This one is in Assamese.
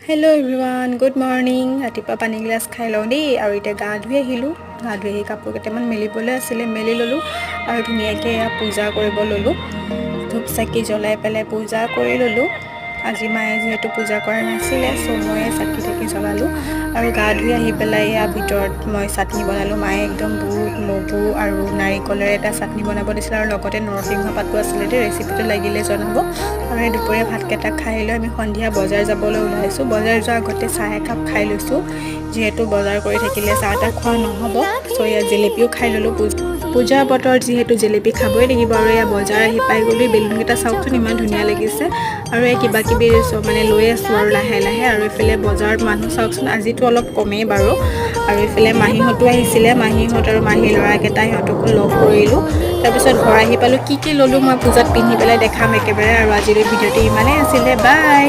Hello' everyone good morning. ৰাতিপুৱা পানী গিলাচ খাই লওঁ দেই। আৰু এতিয়া গা ধুই আহিলোঁ। গা ধুই আহি কাপোৰ কেইটামান মেলিবলৈ আছিলে, মেলি ল'লোঁ আৰু ধুনীয়াকৈ পূজা কৰিব ল'লোঁ। ধূপ চাকি জ্বলাই পেলাই পূজা কৰি ল'লোঁ। আজি মায়ে যিহেতু পূজা কৰা নাছিলে, ময়ে চাকি তাকি জ্বলালোঁ আৰু গা ধুই আহি পেলাই ভিতৰত মই চাটনি বনালোঁ। মায়ে একদম বুট মগু আৰু নাৰিকলেৰে এটা চাটনি বনাব দিছিলে আৰু লগতে নৰসিংহ পাতো আছিলে দেই। ৰেচিপিটো লাগিলে জনাব। আৰু এই দুপৰীয়া ভাতকেইটা খাই লৈ আমি সন্ধিয়া বজাৰ যাবলৈ ওলাইছোঁ। বজাৰ যোৱাৰ আগতে চাহ একাপ খাই লৈছোঁ, যিহেতু বজাৰ কৰি থাকিলে চাহ তাহ খোৱা নহ'ব। চ' ইয়াত জেলেপিও খাই ল'লোঁ। পূজাৰ বতৰ যিহেতু জেলেপি খাবই লাগিব। আৰু এয়া বজাৰ আহি পাই গ'লোঁ। বেলুনকেইটা চাওকচোন ইমান ধুনীয়া লাগিছে। আৰু এই কিবা কিবি মানে লৈ আছোঁ আৰু লাহে লাহে। আৰু এইফালে বজাৰত মানুহ চাওকচোন, আজিতো অলপ কমেই বাৰু। আৰু এইফালে মাহীহঁতো আহিছিলে, মাহীহঁত আৰু মাহীৰ ল'ৰাকেইটা, সিহঁতকো লগ কৰিলোঁ। তাৰপিছত ঘৰ আহি পালোঁ। কি ল'লোঁ মই পূজাত পিন্ধি পেলাই দেখাম একেবাৰে। আৰু আজিলৈ ভিডিঅ'টো ইমানেই আছিলে, বাই।